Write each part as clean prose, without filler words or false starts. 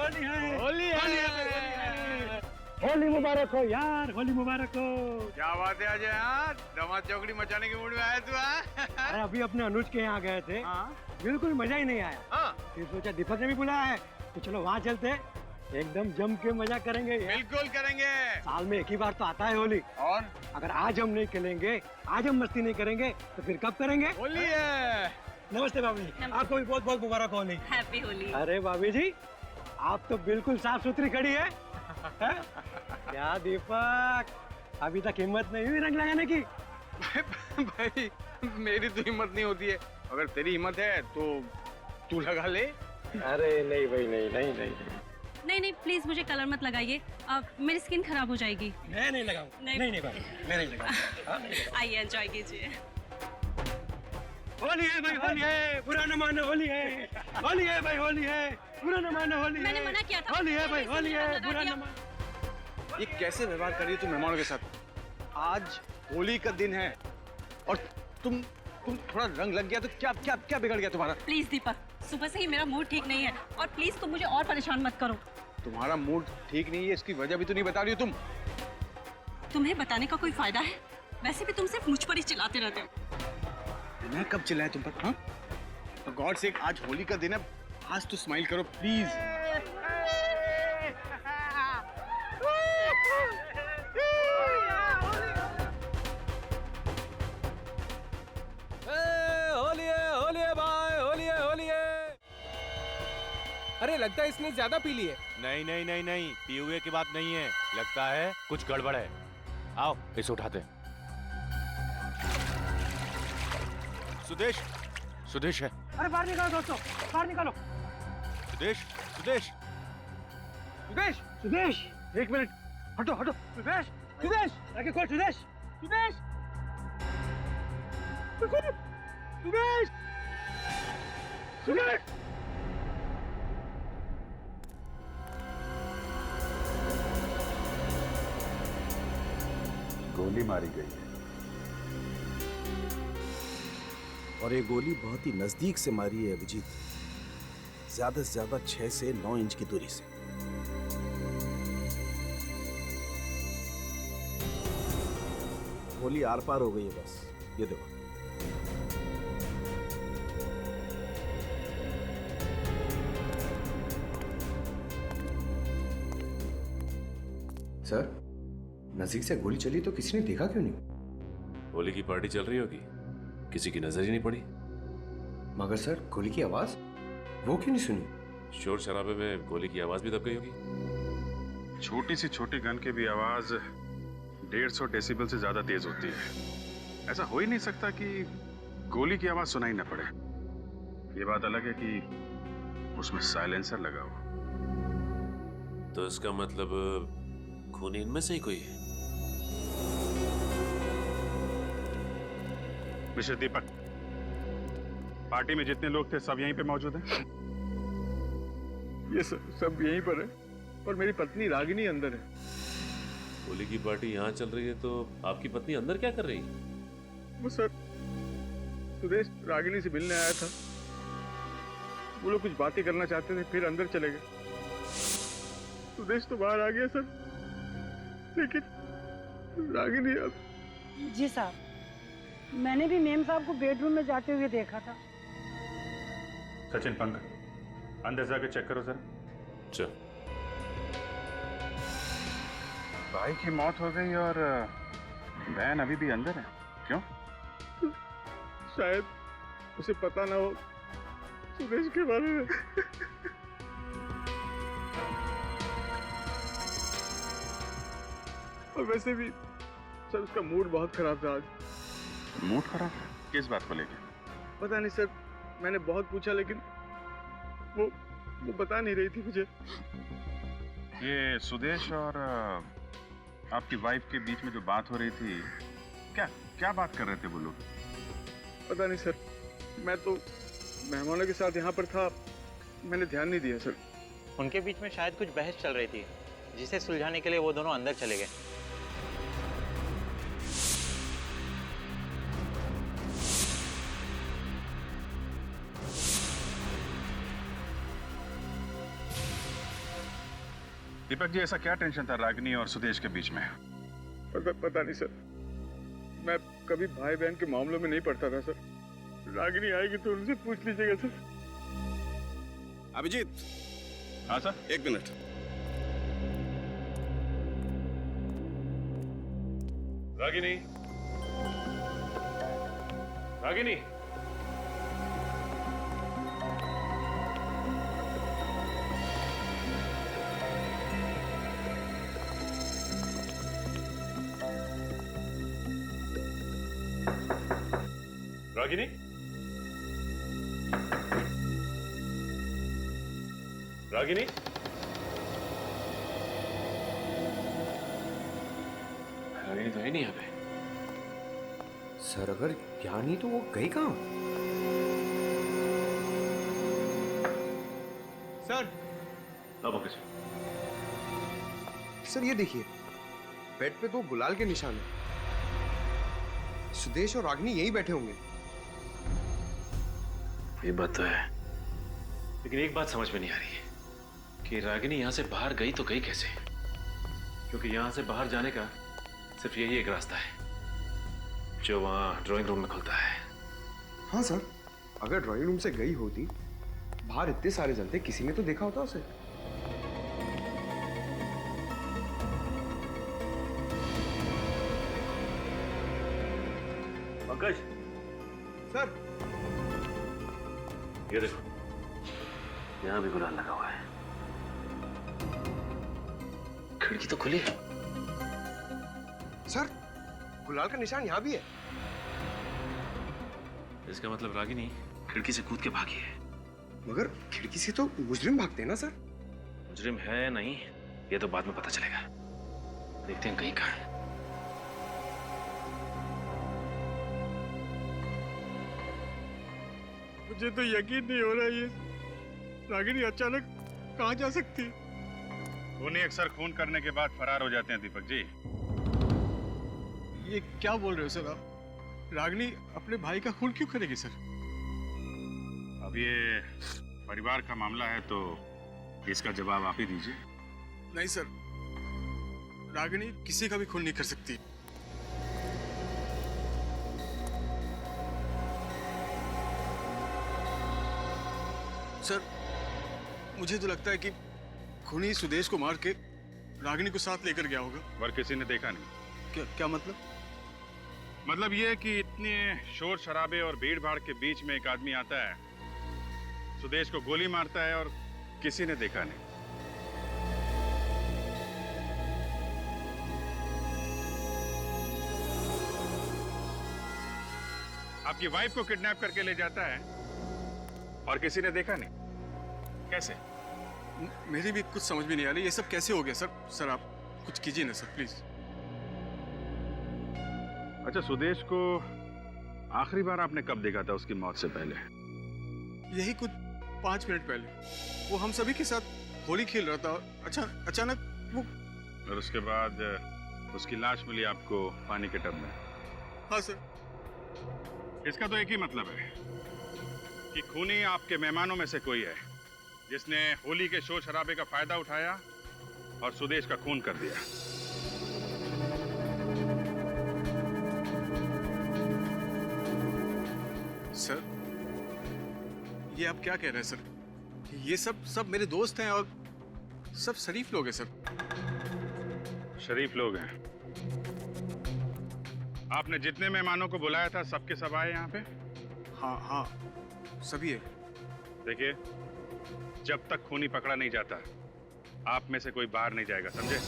होली है, होली है, होली है। होली मुबारक हो यार, होली मुबारक हो। क्या बात है अजय, यार धमाल चौकड़ी मचाने के मूड में आया तू? अरे अभी अपने अनुज के यहाँ गए थे, बिल्कुल मजा ही नहीं आया। फिर सोचा दीपक ने भी बुलाया है तो चलो वहाँ चलते हैं, एकदम जम के मजा करेंगे। बिल्कुल करेंगे, साल में एक ही बार तो आता है होली। और अगर आज हम नहीं खेलेंगे, आज हम मस्ती नहीं करेंगे तो फिर कब करेंगे? होली है। नमस्ते भाभी जी, आपको भी बहुत बहुत मुबारक हो होली। हैप्पी होली। अरे भाभी जी, आप तो बिल्कुल साफ सुथरी खड़ी है, हैं? क्या दीपक, अभी तक हिम्मत नहीं हुई रंग लगाने की? भाई मेरी तो हिम्मत नहीं होती है, अगर तेरी हिम्मत है तो तू लगा ले। अरे नहीं भाई, नहीं नहीं नहीं नहीं नहीं प्लीज मुझे कलर मत लगाइए, मेरी स्किन खराब हो जाएगी। मैं नहीं लगाऊंगा। नहीं। नहीं भाई, मैं नहीं लगाऊंगा। आइए एंजॉय कीजिए। होली है भाई, होली है, बुरा न मानो, होली है, होली है भाई, होली है, बुरा न मानो, होली है। मैंने मना किया था। होली है भाई, होली है, मैंने बुरा किया। न मानो। ये कैसे व्यवहार कर रही है तू मेहमानों के साथ? आज होली का दिन है और तुम थोड़ा रंग लग गया तो क्या क्या क्या बिगड़ गया तुम्हारा? प्लीज दीपक, सुबह से ही मेरा मूड ठीक नहीं है और प्लीज तुम मुझे और परेशान मत करो। तुम्हारा मूड ठीक नहीं है, इसकी वजह भी तो नहीं बता रही हो तुम। तुम्हें बताने का कोई फायदा है? वैसे भी तुम सिर्फ मुझ पर ही चिल्लाते रहते हो। मैं कब चिल्लाया तुम पर? हाँ? तो गॉड से आज होली का दिन है, आज तो स्माइल करो प्लीज। होली है भाई, होली है, होली है। अरे लगता है इसने ज्यादा पी ली है। नहीं नहीं नहीं नहीं, पी हुए की बात नहीं है, लगता है कुछ गड़बड़ है। आओ इसे उठाते हैं। सुदेश, सुदेश है। अरे बाहर निकालो दोस्तों, बाहर निकालो। सुदेश, सुदेश, सुदेश, सुदेश, एक मिनट, हटो हटो। सुदेश, सुदेश, आगे खोल। सुदेश, सुदेश, सुदेश, सुदेश। गोली मारी गई है और ये गोली बहुत ही नजदीक से मारी है अभिजीत, ज्यादा से ज्यादा 6 से 9 इंच की दूरी से। गोली आर पार हो गई है बस, ये देखो। सर, नजीक से गोली चली तो किसी ने देखा क्यों नहीं? होली की पार्टी चल रही होगी, किसी की नजर ही नहीं पड़ी। मगर सर, गोली की आवाज वो क्यों नहीं सुनी? शोर शराबे में गोली की आवाज भी दब गई होगी। छोटी सी छोटी गन की भी आवाज 150 डेसिबल से ज्यादा तेज होती है। ऐसा हो ही नहीं सकता कि गोली की आवाज सुनाई न पड़े। ये बात अलग है कि उसमें साइलेंसर लगा हो। तो इसका मतलब खूनी इनमें से ही कोई है। मिस्टर दीपक, पार्टी में जितने लोग थे सब यहीं पे मौजूद हैं? ये सब यहीं पर है और मेरी पत्नी रागिनी अंदर है। होली की पार्टी यहाँ चल रही है तो आपकी पत्नी अंदर क्या कर रही है? वो सर, सुदेश रागिनी से मिलने आया था, वो लोग कुछ बातें करना चाहते थे, फिर अंदर चले गए। सुदेश तो बाहर आ गया सर, लेकिन रागिनी अब... जी साहब, मैंने भी मेम साहब को बेडरूम में जाते हुए देखा था। सचिन, पंकज, अंदर जाके चेक करो सर। चल। भाई की मौत हो गई और बहन अभी भी अंदर है, क्यों? शायद उसे पता ना हो सुदेश के बारे में। और वैसे भी सर, उसका मूड बहुत खराब था आज। मूड खराब है? किस बात को लेकर? पता नहीं सर, मैंने बहुत पूछा लेकिन वो बता नहीं रही थी मुझे। ये सुदेश और आपकी वाइफ के बीच में जो बात हो रही थी, क्या क्या बात कर रहे थे वो लोग? पता नहीं सर, मैं तो मेहमानों के साथ यहाँ पर था, मैंने ध्यान नहीं दिया सर। उनके बीच में शायद कुछ बहस चल रही थी, जिसे सुलझाने के लिए वो दोनों अंदर चले गए। दीपक जी, ऐसा क्या टेंशन था रागिनी और सुदेश के बीच में? पता नहीं सर, मैं कभी भाई बहन के मामलों में नहीं पड़ता था सर। रागिनी आएगी तो उनसे पूछ लीजिएगा सर। अभिजीत। हाँ सर। 1 मिनट। रागिनी, रागिनी, रागिनी, रागिनी, रागिनी तो है नहीं यहाँ पे। सर अगर यहाँ नहीं तो वो गई कहाँ? सर। अब ओके सर ये देखिए, बेड पे 2 गुलाल के निशान हैं। सुदेश और रागिनी यहीं बैठे होंगे। ये बात तो है, लेकिन एक बात समझ में नहीं आ रही है कि रागिनी यहाँ से बाहर गई तो गई कैसे? क्योंकि यहाँ से बाहर जाने का सिर्फ यही एक रास्ता है जो वहाँ ड्राइंग रूम में खुलता है। हाँ सर, अगर ड्राइंग रूम से गई होती, बाहर इतने सारे जन थे, किसी ने तो देखा होता उसे। पंकज सर, ये देखो, यहाँ भी गुलाल लगा हुआ है। खिड़की तो खुली है। सर गुलाल का निशान यहाँ भी है। इसका मतलब रागिनी खिड़की से कूद के भागी है। मगर खिड़की से तो मुजरिम भागते हैं ना सर। मुजरिम है या नहीं ये तो बाद में पता चलेगा। देखते हैं कहीं कहाँ है। मुझे तो यकीन नहीं हो रहा ये रागिनी अचानक कहाँ जा सकती है। खूनी अक्सर खून करने के बाद फरार हो जाते हैं दीपक जी। ये क्या बोल रहे हो सर आप? रागिनी अपने भाई का खून क्यों करेगी सर? अब ये परिवार का मामला है तो इसका जवाब आप ही दीजिए। नहीं सर, रागिनी किसी का भी खून नहीं कर सकती। सर मुझे तो लगता है कि खूनी सुदेश को मार के रागिनी को साथ लेकर गया होगा। पर किसी ने देखा नहीं। क्या मतलब? मतलब ये कि इतने शोर शराबे और भीड़ भाड़ के बीच में एक आदमी आता है, सुदेश को गोली मारता है और किसी ने देखा नहीं। आपकी वाइफ को किडनैप करके ले जाता है और किसी ने देखा नहीं। कैसे? मेरी भी कुछ समझ में नहीं आ रही, ये सब कैसे हो गया सर? सर आप कुछ कीजिए ना सर प्लीज। अच्छा, सुदेश को आखिरी बार आपने कब देखा था उसकी मौत से पहले? यही कुछ 5 मिनट पहले। वो हम सभी के साथ होली खेल रहा था और अचानक वो। और उसके बाद उसकी लाश मिली आपको पानी के टब में? हाँ सर। इसका तो एक ही मतलब है कि खूनी आपके मेहमानों में से कोई है जिसने होली के शोर शराबे का फायदा उठाया और सुदेश का खून कर दिया। सर ये आप क्या कह रहे हैं सर? ये सब मेरे दोस्त हैं और सब शरीफ लोग हैं सर। शरीफ लोग हैं? आपने जितने मेहमानों को बुलाया था सबके सब आए यहाँ पे? हाँ सभी है। देखिए, जब तक खूनी पकड़ा नहीं जाता आप में से कोई बाहर नहीं जाएगा, समझे?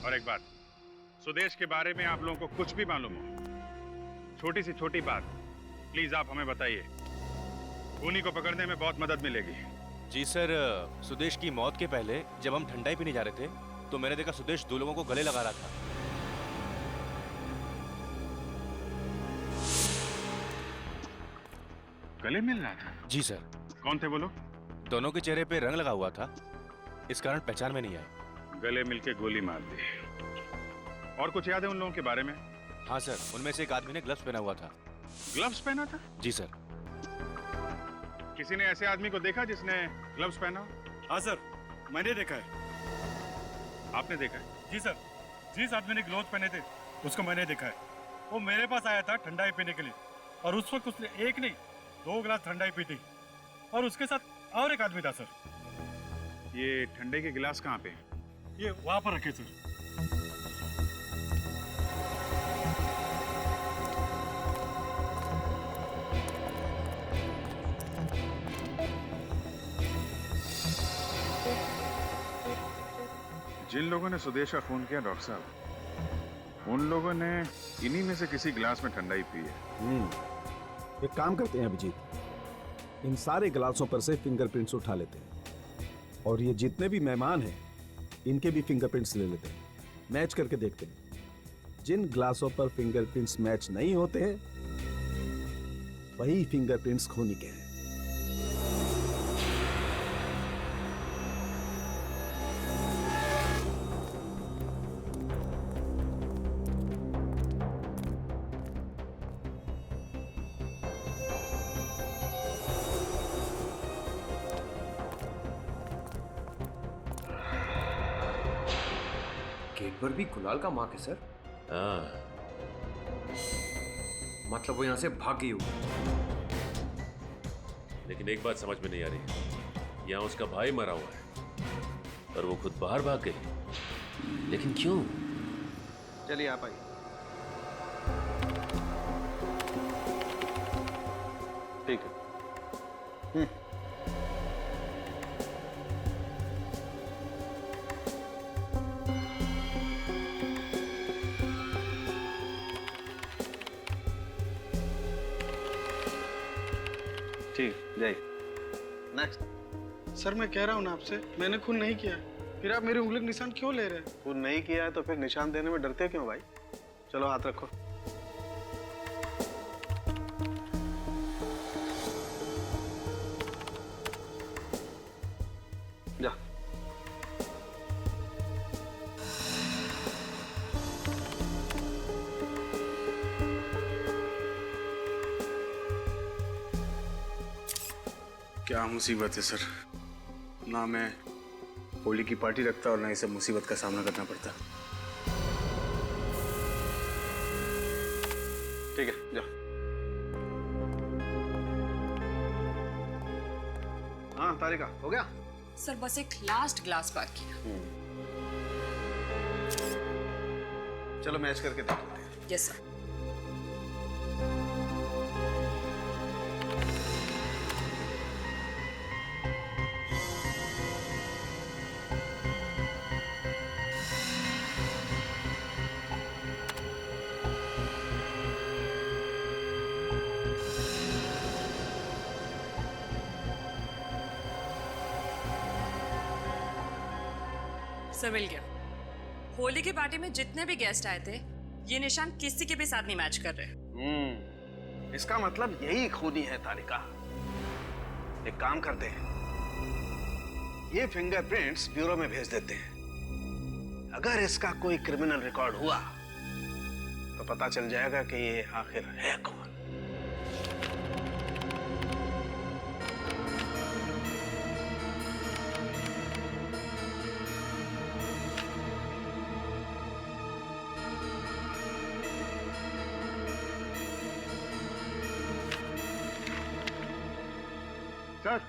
और एक बात, सुदेश के बारे में आप लोगों को कुछ भी मालूम हो, छोटी से छोटी बात प्लीज आप हमें बताइए। खूनी को पकड़ने में बहुत मदद मिलेगी। जी सर, सुदेश की मौत के पहले जब हम ठंडाई पीने जा रहे थे तो मैंने देखा सुदेश 2 लोगों को गले लगा रहा था। गले मिल रहा था? जी सर। कौन थे वो लोग? दोनों के चेहरे पे रंग लगा हुआ था, इस कारण पहचान में नहीं आया। गले मिलके गोली मार दी। और कुछ याद है उन लोगों के बारे में? हाँ सर, उनमें से एक आदमी ने ग्लव्स पहना हुआ था। ग्लव्स पहना था? जी सर। किसी ने ऐसे आदमी को देखा जिसने ग्लव्स पहना? हाँ सर, मैंने देखा है। आपने देखा है? जी सर, जिस आदमी ने ग्लोव पहने थे उसको मैंने देखा है। वो मेरे पास आया था ठंडाई पीने के लिए और उस वक्त उसने एक नहीं 2 गिलास ठंडाई पी थी और उसके साथ और एक आदमी था सर। ये ठंडे के गिलास कहाँ पे हैं? ये वहां पर रखे सर। जिन लोगों ने सुदेश का खून किया डॉक्टर साहब, उन लोगों ने इन्हीं में से किसी गिलास में ठंडाई पी है। एक काम करते हैं अभिजीत, इन सारे गिलासों पर से फिंगरप्रिंट्स उठा लेते हैं और ये जितने भी मेहमान हैं इनके भी फिंगरप्रिंट्स ले लेते हैं, मैच करके देखते हैं। जिन गिलासों पर फिंगरप्रिंट्स मैच नहीं होते हैं वही फिंगरप्रिंट्स खूनी के हैं। गेट पर भी गुलाल का मार्क है सर। हाँ, मतलब वो यहाँ से भाग गई होगी। लेकिन एक बात समझ में नहीं आ रही, यहाँ उसका भाई मरा हुआ है और वो खुद बाहर भाग गई, लेकिन क्यों? चलिए आप आइए। ठीक है। ठीक, जाइए। नेक्स्ट। सर मैं कह रहा हूँ ना आपसे, मैंने खून नहीं किया है, फिर आप मेरी उंगली का निशान क्यों ले रहे हैं? खून नहीं किया है तो फिर निशान देने में डरते क्यों भाई? चलो हाथ रखो। जा। क्या मुसीबत है सर, ना मैं होली की पार्टी रखता और ना इसे मुसीबत का सामना करना पड़ता। ठीक है, जा। हाँ तारिका, हो गया? सर बस एक लास्ट ग्लास बाकी है। चलो मैच करके देखते हैं। Yes sir. सर मिल गया। होली की पार्टी में जितने भी गेस्ट आए थे ये निशान किसी के भी साथ नहीं मैच कर रहे। इसका मतलब यही खूनी है तारिका। एक काम करते हैं, ये फिंगरप्रिंट्स ब्यूरो में भेज देते हैं। अगर इसका कोई क्रिमिनल रिकॉर्ड हुआ तो पता चल जाएगा कि ये आखिर है कौन। सर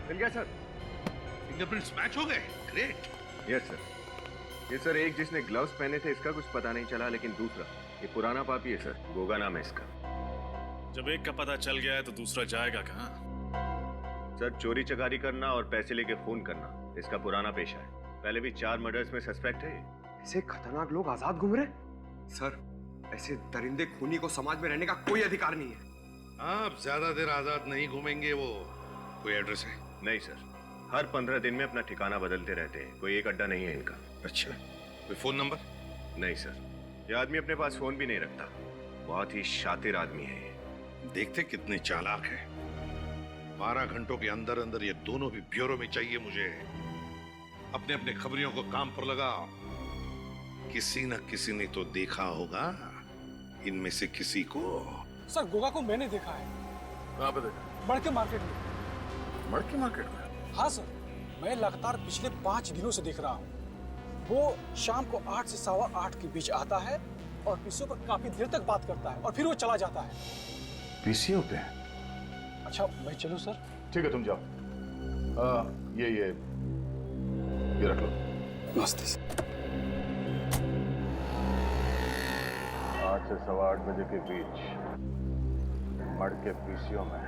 मिल गया सर, फिंगरप्रिंट्स मैच हो गए। ग्रेट। Yes sir. ये सर एक जिसने ग्लव्स पहने थे इसका कुछ पता नहीं चला, लेकिन दूसरा ये पुराना पापी है सर, गोगा नाम है इसका। जब एक का पता चल गया है तो दूसरा जाएगा कहाँ? सर चोरी चकारी करना और पैसे लेके खून करना इसका पुराना पेशा है। पहले भी 4 मर्डर्स में सस्पेक्ट है। ऐसे खतरनाक लोग आजाद घूम रहे? सर ऐसे दरिंदे खूनी को समाज में रहने का कोई अधिकार नहीं है। आप ज्यादा देर आजाद नहीं घूमेंगे। वो कोई एड्रेस है? नहीं सर, हर 15 दिन में अपना ठिकाना बदलते रहते हैं, कोई एक अड्डा नहीं है इनका। अच्छा, कोई फोन नंबर? नहीं सर, ये आदमी अपने पास फोन भी नहीं रखता। बहुत ही शातिर आदमी है ये। देखते कितने चालाक है। 12 घंटों के अंदर अंदर ये दोनों भी ब्यूरो में चाहिए मुझे। अपने अपने खबरियों को काम पर लगाओ। किसी न किसी ने तो देखा होगा इनमें से किसी को। सर गोगा को मैंने देखा है। कहाँ पे देखा? मड़के मार्केट में। मड़के मार्केट में? हाँ सर, मैं लगातार पिछले 5 दिनों से देख रहा हूँ। वो शाम को 8 से 8:15 के बीच आता है और पीसीओ पर काफी देर तक बात करता है और फिर वो चला जाता है। पीसीओ पे? अच्छा मैं चलूं सर? ठीक है तुम जाओ। ये रख लो। नमस्ते सर। 8 से 8:15 बजे के बीच मड़ के पीसीओ में।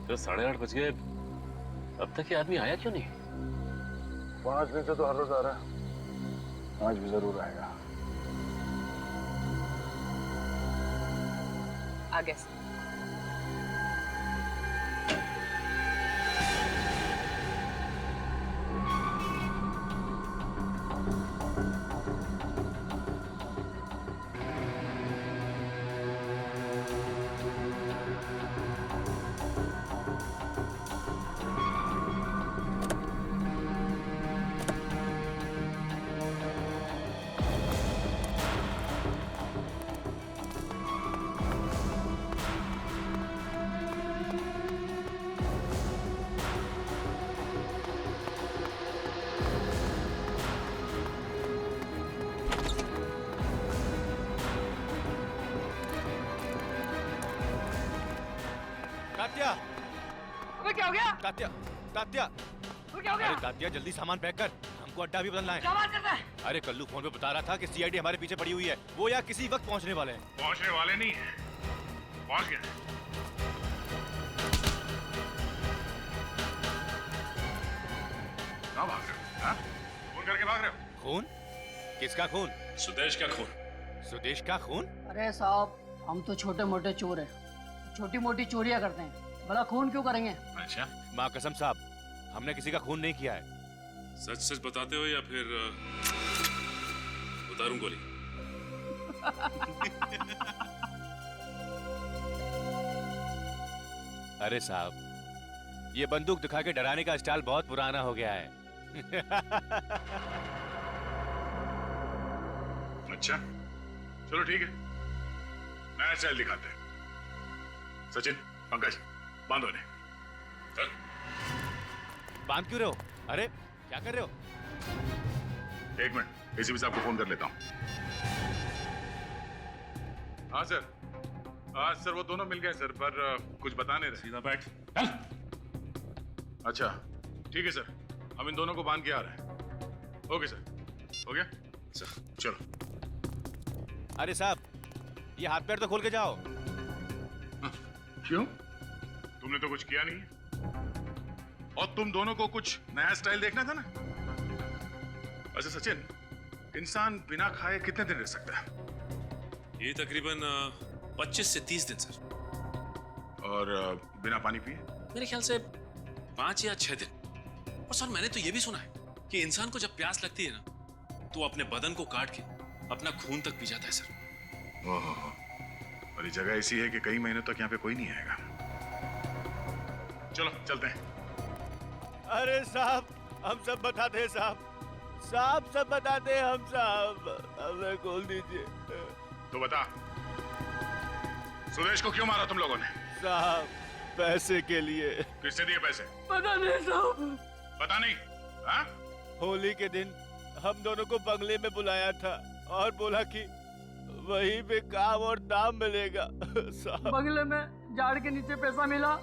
तो 8:30 बज गए, अब तक ये आदमी आया क्यों नहीं? 5 दिन से तो हर रोज आ रहा है, आज भी जरूर आएगा। आ गया सर। तात्या! अबे क्या हो गया? तात्या! तात्या! क्या हो गया? अरे तात्या जल्दी सामान पैक कर, हमको अड्डा भी बदलना है। क्या बात करता है? अरे कल्लू फोन पे बता रहा था कि सीआईडी हमारे पीछे पड़ी हुई है, वो या किसी वक्त पहुंचने वाले हैं। पहुंचने वाले नहीं है, पहुंच गए। कहाँ भाग रहे हो? हाँ? फोन करके भाग रहे हो? खून? किसका खून? सुदेश का खून। सुदेश का खून? अरे साहब हम तो छोटे मोटे चोर हैं, छोटी मोटी चोरियां करते हैं, बड़ा खून क्यों करेंगे? अच्छा, माँ कसम साहब, हमने किसी का खून नहीं किया है। सच सच बताते हो या फिर उतारूं गोली? अरे साहब, ये बंदूक दिखा के डराने का स्टाइल बहुत पुराना हो गया है। अच्छा, चलो ठीक है, नया स्टाइल दिखाते हैं। सचिन, पंकज, बांधो इन्हें। चल। बांध क्यों रहे हो? अरे क्या कर रहे हो? 1 मिनट, एसीपी साहब को फोन कर लेता हूँ। हाँ सर, सर वो दोनों मिल गए सर, पर कुछ बता नहीं रहे। सीधा बैठ। अच्छा ठीक है सर, हम इन दोनों को बांध के आ रहे हैं। ओके सर, हो गया सर, चलो। अरे साहब, ये हाथ पैर तो खोल के जाओ। क्यों? तुमने तो कुछ किया नहीं है। और तुम दोनों को कुछ नया स्टाइल देखना था ना। अच्छा सचिन, इंसान बिना खाए कितने दिन रह सकता है? ये तकरीबन 25 से 30 दिन सर। और बिना पानी पिए? मेरे ख्याल से 5 या 6 दिन। और सर मैंने तो ये भी सुना है कि इंसान को जब प्यास लगती है ना, तो वो अपने बदन को काट के अपना खून तक पी जाता है सर। ओहो, और ये जगह ऐसी है कि कई महीनों तक यहाँ पे कोई नहीं आएगा। चलो चलते हैं। अरे साहब, हम सब बताते हैं साहब, साहब सब बताते हैं हम साहब, हमें खोल दीजिए। तो बता, सुदेश को क्यों मारा तुम लोगों ने? साहब पैसे के लिए। किसने दिए पैसे? पता नहीं साहब। पता नहीं? हाँ? होली के दिन हम दोनों को बंगले में बुलाया था और बोला कि वहीं पे काम और दाम मिलेगा। साहब बंगले में झाड़ के नीचे पैसा मिला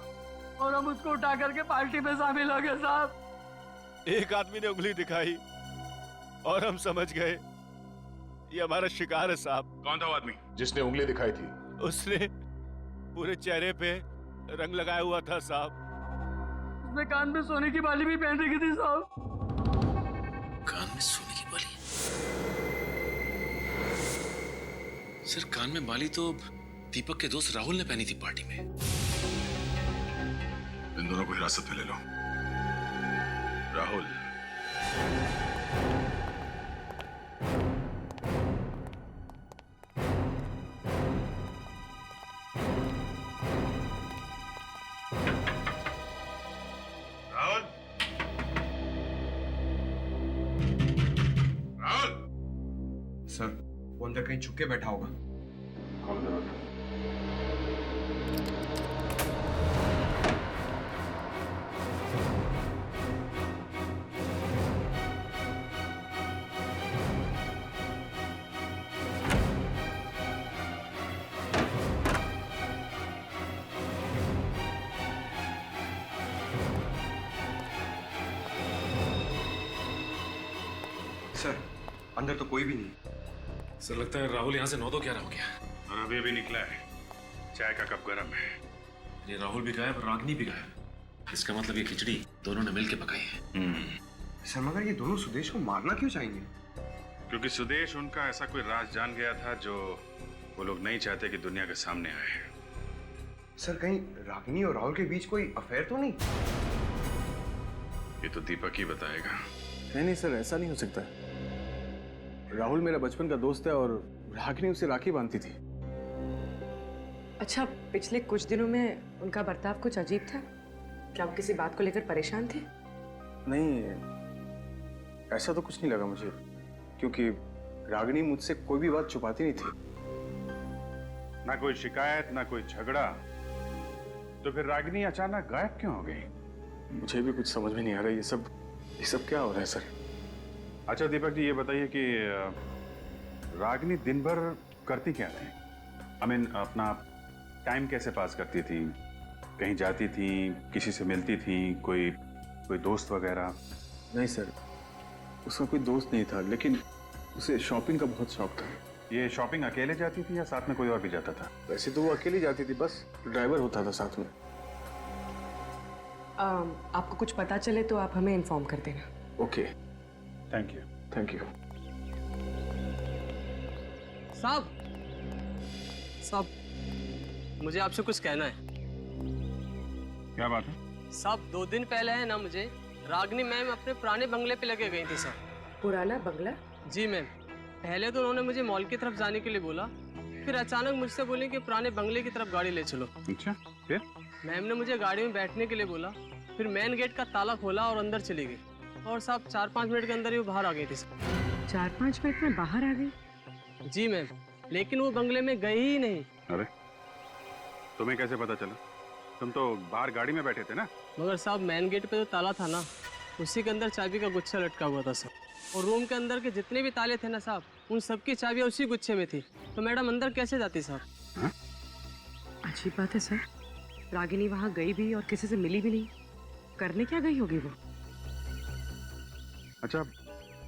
और हम उसको उठा करके पार्टी में शामिल हो गए साहब। एक आदमी ने उंगली दिखाई और हम समझ गए ये हमारा शिकार है साहब। कौन था वो आदमी जिसने उंगली दिखाई थी? उसने पूरे चेहरे पे रंग लगाया हुआ था साहब। उसने कान में सोने की बाली भी पहन रखी थी साहब। कान में सोने की बाली? सर कान में बाली तो दीपक के दोस्त राहुल ने पहनी थी पार्टी में। इन दोनों को हिरासत में ले लो। राहुल, राहुल, राहुल। सर वो अंदर कहीं छुप के बैठा होगा। कौन दरवाजा? सर अंदर तो कोई भी नहीं। सर लगता है राहुल यहाँ से 9-11 हो गया। और अभी अभी निकला है, चाय का कप गर्म है। ये राहुल भी गायब, रागनी भी गायब। इसका मतलब ये खिचड़ी दोनों ने मिलके पकाई है। सर मगर ये दोनों सुदेश को मारना क्यों चाहेंगे? क्योंकि सुदेश उनका ऐसा कोई राज जान गया था जो वो लोग नहीं चाहते कि दुनिया के सामने आए। सर कहीं रागिनी और राहुल के बीच कोई अफेयर तो नहीं? ये तो दीपक ही बताएगा। नहीं सर, ऐसा नहीं हो सकता। राहुल मेरा बचपन का दोस्त है और रागिनी उसे राखी बांधती थी। अच्छा, पिछले कुछ दिनों में उनका बर्ताव कुछ अजीब था। क्या वो किसी बात को लेकर परेशान थे? नहीं, ऐसा तो कुछ नहीं लगा मुझे, क्योंकि रागिनी मुझसे कोई भी बात छुपाती नहीं थी। ना कोई शिकायत, ना कोई झगड़ा, तो फिर रागिनी अचानक गायब क्यों हो गई? मुझे भी कुछ समझ में नहीं आ रहा। ये सब क्या हो रहा है सर? अच्छा दीपक जी, ये बताइए कि रागिनी दिन भर करती क्या थी? अपना टाइम कैसे पास करती थी? कहीं जाती थी, किसी से मिलती थी, कोई दोस्त वगैरह? नहीं सर, उसका कोई दोस्त नहीं था, लेकिन उसे शॉपिंग का बहुत शौक था। ये शॉपिंग अकेले जाती थी या साथ में कोई और भी जाता था? वैसे तो वो अकेली जाती थी, बस ड्राइवर होता था साथ में। आपको कुछ पता चले तो आप हमें इन्फॉर्म कर देना। Okay, thank you. Thank you. साहब, मुझे आपसे कुछ कहना है। क्या बात है? साहब 2 दिन पहले है ना, मुझे रागिनी मैम अपने पुराने बंगले पे लेके गई थी सर। पुराना बंगला? जी मैम। पहले तो उन्होंने मुझे मॉल की तरफ जाने के लिए बोला, फिर अचानक मुझसे बोले कि पुराने बंगले की तरफ गाड़ी ले चलो। अच्छा, फिर? मैम ने मुझे गाड़ी में बैठने के लिए बोला, फिर मेन गेट का ताला खोला और अंदर चली गई। और साहब 4-5 मिनट के अंदर ही वो बाहर आ गई थी सर। 4-5 मिनट में बाहर आ गई? जी मैम, लेकिन वो बंगले में गई ही नहीं। अरे, तुम्हें कैसे पता चला? तुम तो बाहर गाड़ी में बैठे थे ना? मगर साहब मेन गेट पे जो ताला था ना, उसी के अंदर चाबी का गुच्छा लटका हुआ था सर। और रूम के अंदर के जितने भी ताले थे ना साहब, उन सबकी चाबियां उसी गुच्छे में थी। तो मैडम अंदर कैसे जाती साहब? अजीब बात है सर, रागिनी वहां गई भी और किसी से मिली भी नहीं। करने क्या गई होगी वो? अच्छा,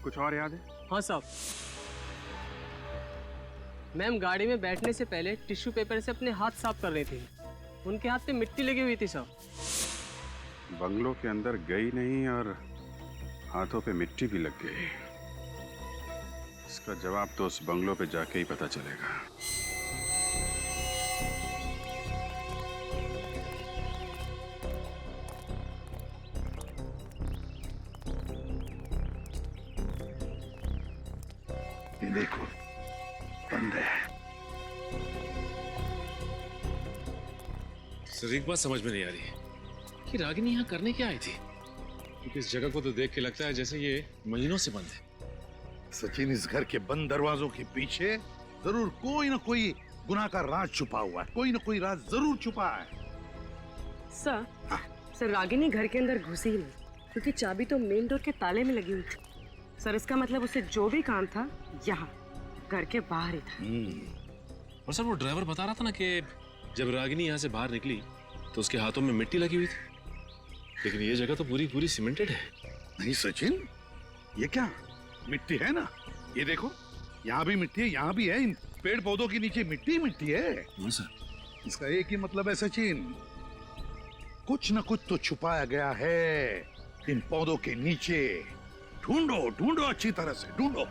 कुछ और याद है? हाँ साहब, मैम गाड़ी में बैठने से पहले टिश्यू पेपर से अपने हाथ साफ कर रही थी। उनके हाथ पे मिट्टी लगी हुई थी साहब। बंगलों के अंदर गई नहीं और हाथों पे मिट्टी भी लग गई। इसका जवाब तो उस बंगलों पे जाके ही पता चलेगा। ये देखो, बंद है। सर एक बात समझ में नहीं आ रही कि रागिनी यहाँ करने क्या आई थी, क्योंकि इस जगह को तो देख के लगता है जैसे ये महीनों से बंद है। सचिन, इस घर के बंद दरवाजों के पीछे जरूर कोई ना कोई गुनाह का राज छुपा हुआ है। कोई ना कोई राज जरूर छुपा है। सर, सर रागिनी घर के अंदर घुसी ही नहीं, क्योंकि चाबी तो मेन डोर के ताले में लगी हुई थी। सर इसका मतलब उसे जो भी काम था यहाँ घर के बाहर ही था। और सर वो ड्राइवर बता रहा था ना कि जब रागिनी यहाँ से बाहर निकली तो उसके हाथों में मिट्टी लगी हुई थी, लेकिन ये जगह तो पूरी पूरी सीमेंटेड है। नहीं सचिन, ये क्या मिट्टी है ना? ये देखो, यहाँ भी मिट्टी है, यहाँ भी है। इन पेड़ पौधों के नीचे मिट्टी मिट्टी है। सर इसका एक ही मतलब है सचिन, कुछ न कुछ तो छुपाया गया है इन पौधों के नीचे। ढूंढो ढूंढो, अच्छी तरह से ढूंढो।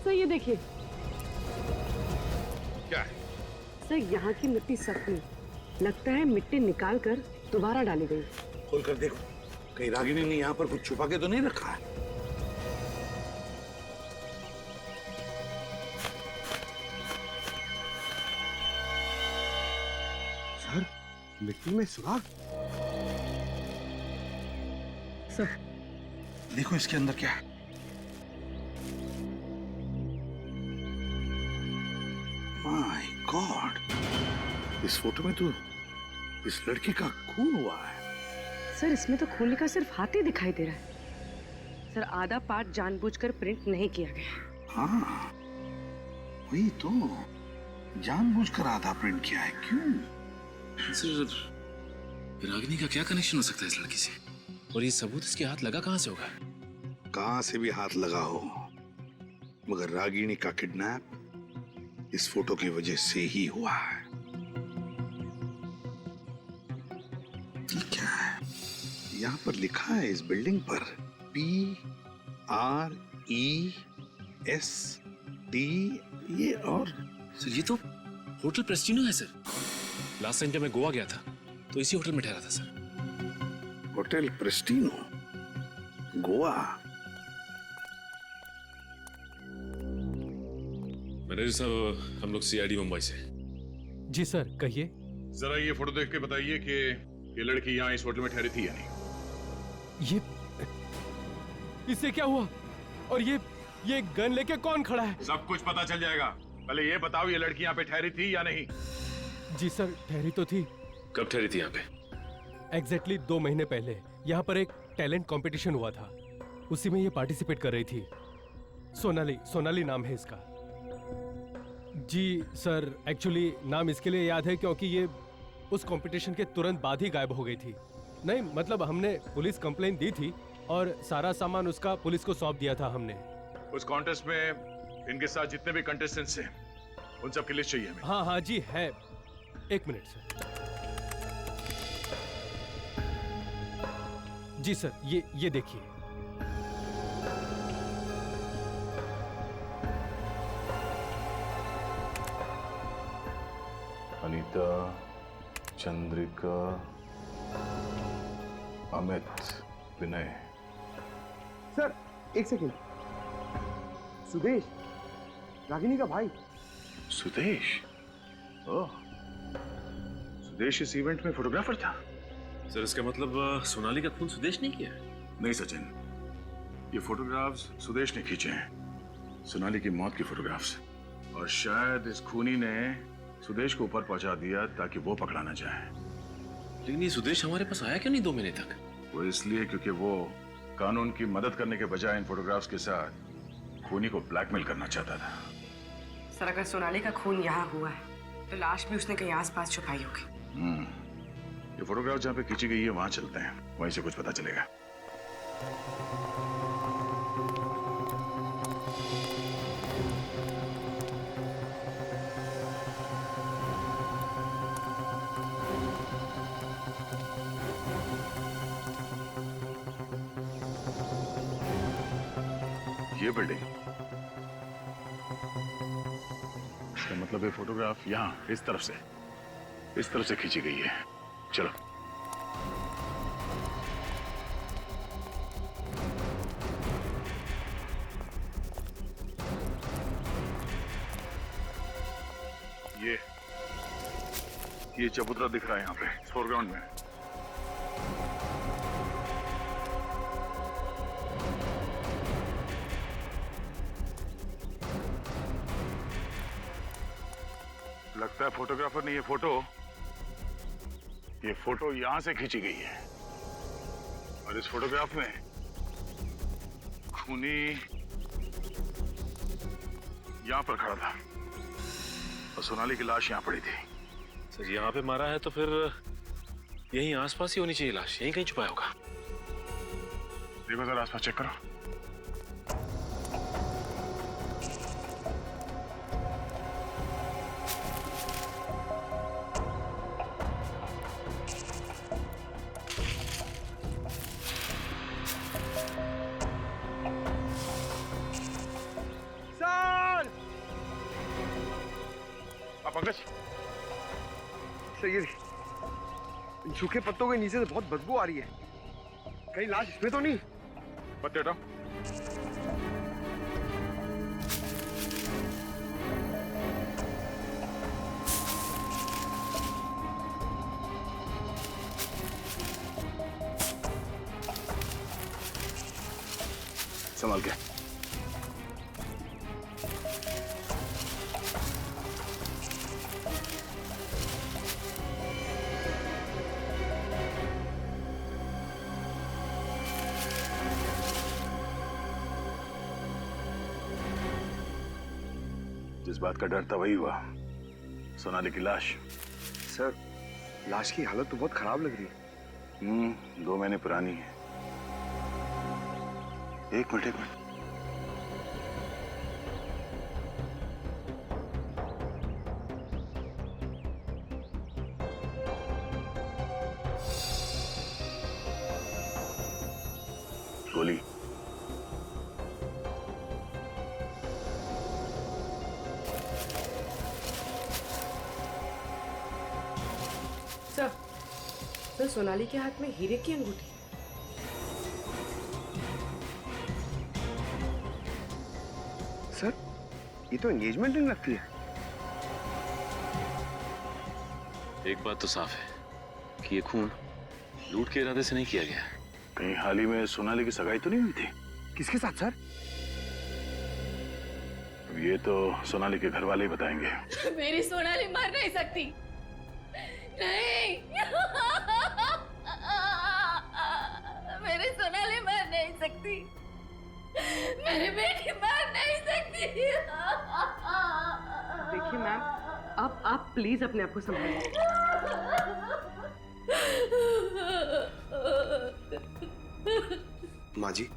तो ये देखिए, क्या है? सर यहाँ की मिट्टी सख्त नहीं, लगता है मिट्टी निकाल कर दोबारा डाली गई। खोल कर देखो, कहीं रागिनी ने यहाँ पर कुछ छुपा के तो नहीं रखा है। सर, मिट्टी में सुराख। सर देखो इसके अंदर क्या है। माय गॉड, इस फोटो में तो इस लड़की का खून हुआ है। सर इसमें तो खून का सिर्फ हाथ ही दिखाई दे रहा है। सर आधा पार्ट जानबूझकर प्रिंट नहीं किया गया। हाँ, वही तो, जानबूझकर आधा प्रिंट किया है। क्यों? सर, रागिनी का क्या कनेक्शन हो सकता है इस लड़की से? और ये सबूत इसके हाथ लगा कहाँ से होगा? कहां से भी हाथ लगा हो, मगर रागिनी का किडनैप इस फोटो की वजह से ही हुआ है। ये क्या है? यहाँ पर लिखा है इस बिल्डिंग पर PREST, ये और सर ये तो होटल प्रेस्टिनो है सर। लास्ट टाइम जब मैं गोवा गया था तो इसी होटल में ठहरा था सर। होटल प्रेस्टिनो, गोवा। मैनेजर साहब, हम लोग CID मुंबई से। जी सर, कहिए। जरा ये फोटो देख के बताइए कि ये लड़की यहाँ इस होटल में ठहरी थी या नहीं। ये इससे क्या हुआ? और ये गन लेके कौन खड़ा है? सब कुछ पता चल जाएगा। पहले ये बताओ, ये लड़की यहाँ पे ठहरी थी या नहीं? जी सर, ठहरी तो थी। कब ठहरी थी यहाँ पे? एग्जैक्टली 2 महीने पहले यहाँ पर एक टैलेंट कंपटीशन हुआ था, उसी में ये पार्टिसिपेट कर रही थी। सोनाली नाम है इसका। जी सर, एक्चुअली नाम इसके लिए याद है क्योंकि ये उस कंपटीशन के तुरंत बाद ही गायब हो गई थी। नहीं मतलब हमने पुलिस कंप्लेंट दी थी और सारा सामान उसका पुलिस को सौंप दिया था हमने। उस कॉन्टेस्ट में इनके साथ जितने भी कंटेस्टेंट्स हैं उन सब की लिस्ट चाहिए हमें। हाँ जी है, 1 मिनट सर। जी सर, ये देखिए। अनीता, चंद्रिका, अमित, विनय। Sir 1 second. सुदेश, रागिनी का भाई। सुदेश? ओह, सुदेश इस इवेंट में फोटोग्राफर था। सर इसका मतलब सोनाली का खून सुदेश ने किया है? नहीं सचिन, ये फोटोग्राफ्स सुदेश ने खींचे हैं, सोनाली की मौत की फोटोग्राफ्स। और शायद इस खूनी ने सुदेश को ऊपर पहुंचा दिया ताकि वो पकड़ा ना जाए। लेकिन ये सुदेश हमारे पास आया क्यों नहीं 2 महीने तक? वो इसलिए क्योंकि वो कानून की मदद करने के बजाय इन फोटोग्राफ्स के साथ खूनी को ब्लैकमेल करना चाहता था। सर अगर सोनाली का खून यहाँ हुआ है तो लाश भी उसने कहीं आसपास छुपाई होगी। ये फोटोग्राफ जहाँ पे खींची गई है वहां चलते हैं, वहीं से कुछ पता चलेगा। ये बिल्डिंग, इसका मतलब ये फोटोग्राफ यहाँ इस तरफ से खींची गई है। चलो ये चबूतरा दिख रहा है यहाँ पे फोरग्राउंड में। लगता है फोटोग्राफर ने ये फोटो यहां से खींची गई है। और इस फोटोग्राफ में खूनी यहां पर खड़ा था और सोनाली की लाश यहां पड़ी थी। सर यहाँ पे मारा है तो फिर यहीं आसपास ही होनी चाहिए लाश, यहीं कहीं छुपाया होगा। देखो जरा आसपास चेक करो। पंकज, सर ये इन सूखे पत्तों के नीचे से बहुत बदबू आ रही है। कहीं लाश इसमें तो नहीं? पत्ते हटाओ। संभाल के। जिस बात का डर था वही हुआ, सोनाली की लाश। सर लाश की हालत तो बहुत खराब लग रही है। 2 महीने पुरानी है। एक मिनट। गोली। सर सोनाली के हाथ में हीरे की अंगूठी। सर ये तो एंगेजमेंट रिंग लगती है। एक बात तो साफ है कि ये खून लूट के इरादे से नहीं किया गया। कहीं हाल ही में सोनाली की सगाई तो नहीं हुई थी? किसके साथ सर? ये तो सोनाली के घर वाले ही बताएंगे। मेरी सोनाली मर नहीं सकती। नहीं मेरी सोनाली मर नहीं सकती। मेरी बेटी मर नहीं सकती। देखिए मैम, आप प्लीज अपने आप को संभालिए। माँ जी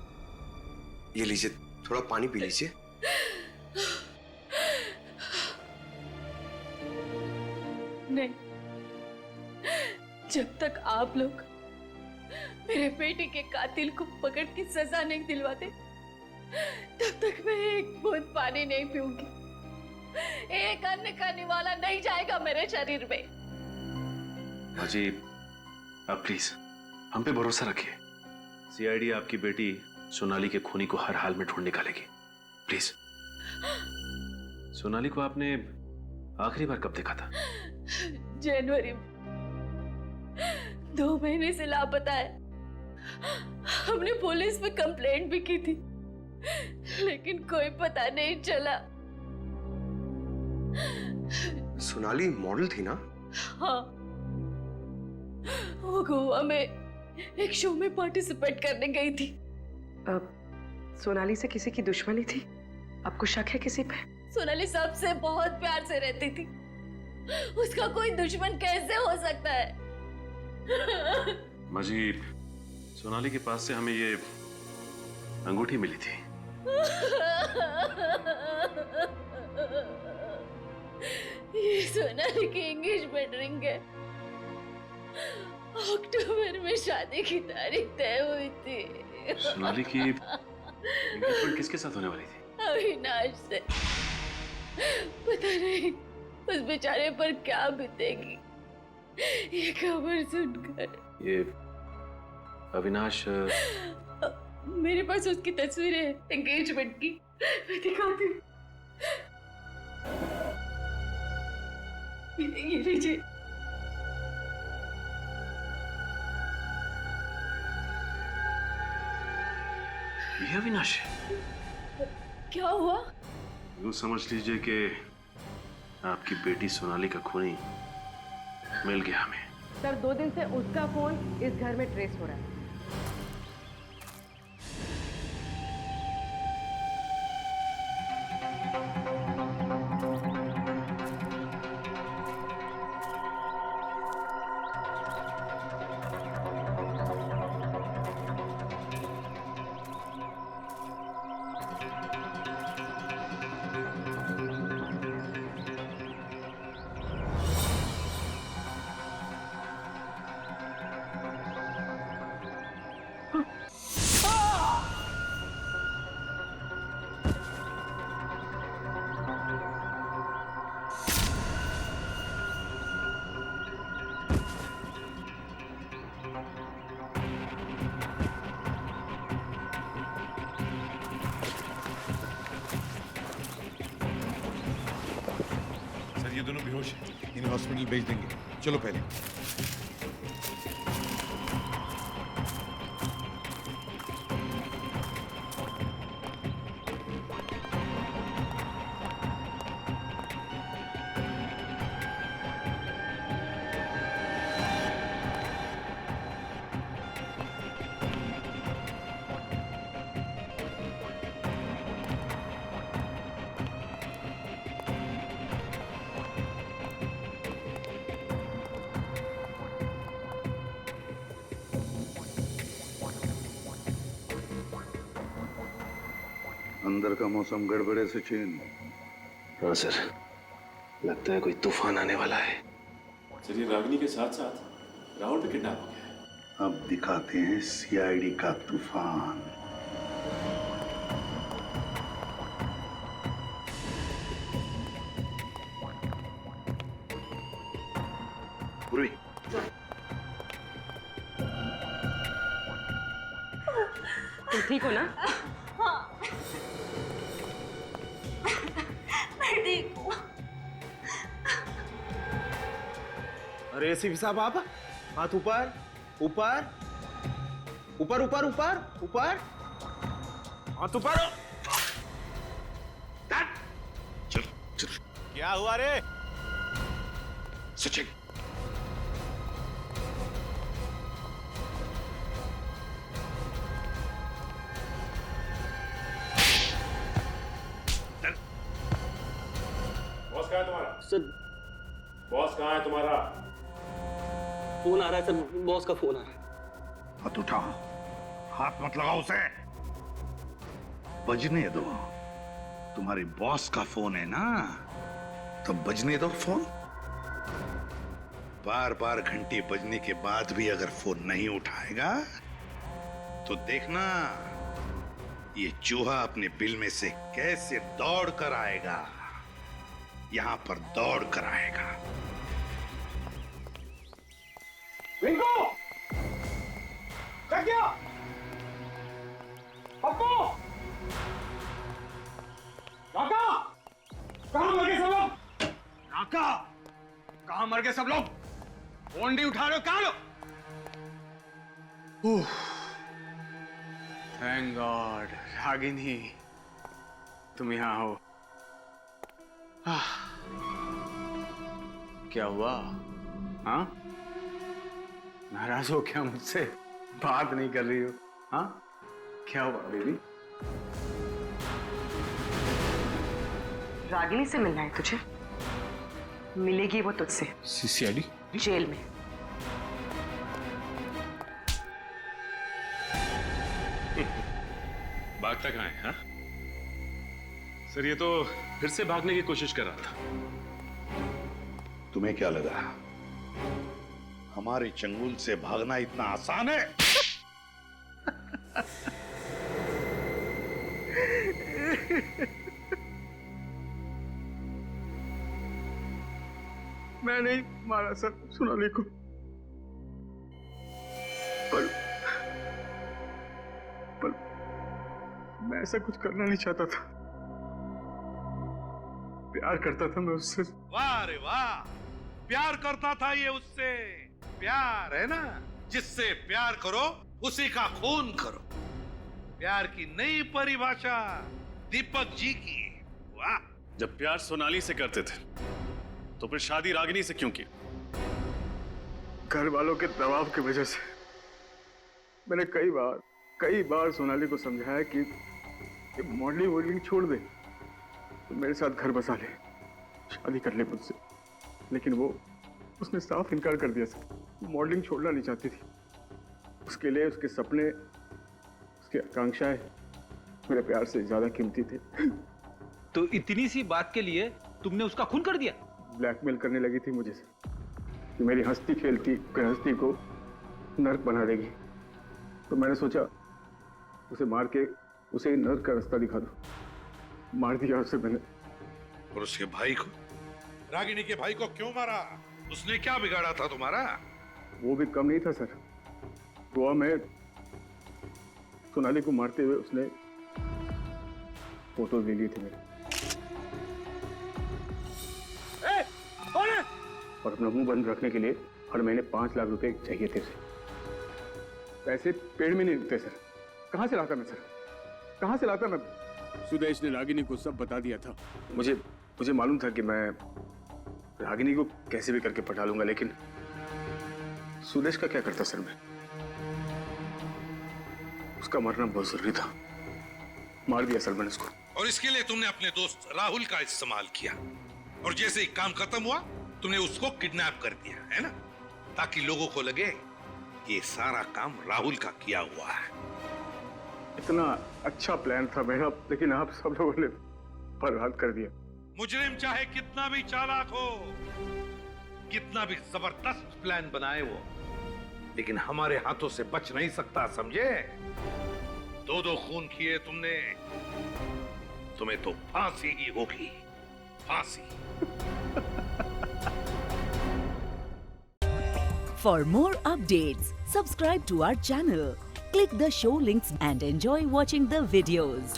ये लीजिए, थोड़ा पानी पी लीजिए। नहीं, जब तक आप लोग मेरे बेटे के कातिल को पकड़ के सजा नहीं दिलवाते, तब तक मैं एक बूंद पानी नहीं पीऊंगी। एक अन्न का निवाला नहीं जाएगा मेरे शरीर में। जी आप प्लीज हम पे भरोसा रखिए। सीआईडी आपकी बेटी सोनाली के खूनी को हर हाल में ढूंढ निकालेगी। प्लीज। सोनाली को आपने आखिरी बार कब देखा था? जनवरी में। 2 महीने से लापता है। हमने पुलिस में कंप्लेंट भी की थी, लेकिन कोई पता नहीं चला। सोनाली मॉडल थी ना? हाँ, वो गोवा में एक शो में पार्टिसिपेट करने गई थी। अब सोनाली से किसी की दुश्मनी थी? आपको शक है किसी पे? सोनाली सबसे बहुत प्यार से रहती थी। उसका कोई दुश्मन कैसे हो सकता है? मजीब, सोनाली के पास से हमें ये अंगूठी मिली थी। ये सोनाली की एंगेजमेंट रिंग है। अक्टूबर में शादी की तारीख तय हुई थी। सोनाली की एंगेजमेंट किसके साथ होने वाली थी? अविनाश से। पता नहीं उस बेचारे पर क्या बीतेगी ये खबर सुनकर। ये अविनाश मेरे पास उसकी तस्वीरें हैं एंगेजमेंट की, मैं दिखाती हूँ। ये लीजिए। ये अविनाश है? क्या हुआ? यूं समझ लीजिए कि आपकी बेटी सोनाली का खूनी मिल गया हमें। सर 2 दिन से उसका फोन इस घर में ट्रेस हो रहा है। ये दोनों बेहोश हैं। इन्हें हॉस्पिटल भेज देंगे। चलो पहले। अंदर का मौसम गड़बड़े सचिन। हाँ सर, लगता है कोई तूफान आने वाला है। सर, ये रागिनी के साथ साथ राहुल भी किडनैप हो गया है। अब दिखाते हैं सीआईडी का तूफान। पूर्वी, तुम ठीक हो ना? मैं ठीक हूँ। अरे एसीपी साहब, आप हाथ ऊपर ऊपर ऊपर ऊपर ऊपर ऊपर, हाथ ऊपर। चल चल। क्या हुआ रे? सचिन, बॉस कहाँ है तुम्हारा? सर, बॉस कहाँ है तुम्हारा? फोन आ रहा है सर, बॉस का फोन आ रहा है। हाथ उठा, हाथ मत लगाओ उसे। बजने दो। तुम्हारे बॉस का फोन है ना, तो बजने दो फोन। बार बार घंटी बजने के बाद भी अगर फोन नहीं उठाएगा तो देखना ये चूहा अपने बिल में से कैसे दौड़ कर आएगा। यहां पर दौड़ कर आएगा। रिंकू! क्या किया? पप्पू! काका! कहां मर गए सब लोग? काका! कहां मर गए सब लोग? फोन नहीं उठा रहे हो, कहां लो? थैंक गॉड, रागिनी तुम यहाँ हो। क्या हुआ? हाँ, नाराज हो क्या मुझसे? बात नहीं कर रही हो? हाँ, क्या हुआ बेबी? रागिनी से मिलना है तुझे? मिलेगी वो तुझसे सीआईडी जेल में। भागता कहाँ है? हाँ? सर, ये तो फिर से भागने की कोशिश कर रहा था। तुम्हें क्या लगा हमारे चंगुल से भागना इतना आसान है? मैं नहीं मारा सर सोनाली को, पर मैं ऐसा कुछ करना नहीं चाहता था। प्यार करता था मैं उससे। वाह रे वाह, प्यार करता था ये उससे। प्यार है ना, जिससे प्यार करो उसी का खून करो। प्यार की नई परिभाषा दीपक जी की। वाह। जब प्यार सोनाली से करते थे तो फिर शादी रागिनी से क्यों की? घर वालों के दबाव की वजह से मैंने कई बार सोनाली को समझाया कि मॉडलिंग छोड़ दे, तो मेरे साथ घर बसा ले, शादी कर ले मुझसे। लेकिन उसने साफ इनकार कर दिया सर। मॉडलिंग छोड़ना नहीं चाहती थी। उसके लिए उसके सपने, उसकी आकांक्षाएं मेरे प्यार से ज्यादा कीमती थे। तो इतनी सी बात के लिए तुमने उसका खून कर दिया? ब्लैकमेल करने लगी थी मुझे कि मेरी हंसती खेलती गृहस्थी को नर्क बना देगी। तो मैंने सोचा उसे मार के उसे नर्क का रास्ता दिखा दो। मार दिया उसे मैंने। और उसके भाई को, रागिनी के भाई को क्यों मारा? उसने क्या बिगाड़ा था तुम्हारा? वो भी कम नहीं था सर। गोवा में सोनाली को मारते हुए उसने फोटो ले ली थी मेरी। और अपना मुंह बंद रखने के लिए हर महीने 5 लाख रुपए चाहिए थे उसे। पैसे पेड़ में नहीं उगते सर। कहाँ से लाता मैं सर, कहाँ से लाता मैं? सुदेश ने रागिनी को सब बता दिया था। मुझे मालूम था कि मैं रागिनी को कैसे भी करके पटा लूंगा, लेकिन सुदेश का क्या करता सर? मैं उसका मरना बहुत जरूरी था, मार दिया सर मैंने उसको। और इसके लिए तुमने अपने दोस्त राहुल का इस्तेमाल किया, और जैसे ही काम खत्म हुआ तुमने उसको किडनैप कर दिया, है ना? ताकि लोगों को लगे कि ये सारा काम राहुल का किया हुआ है। इतना अच्छा प्लान था मेरा, लेकिन आप सब लोगों ने बर्बाद कर दिया। मुजरिम चाहे कितना भी चालाक हो, कितना भी जबरदस्त प्लान बनाए वो, लेकिन हमारे हाथों से बच नहीं सकता, समझे? 2 खून किए तुमने, तुम्हें तो फांसी ही होगी, फांसी। For more updates, subscribe to our channel, click the show links and enjoy watching the videos.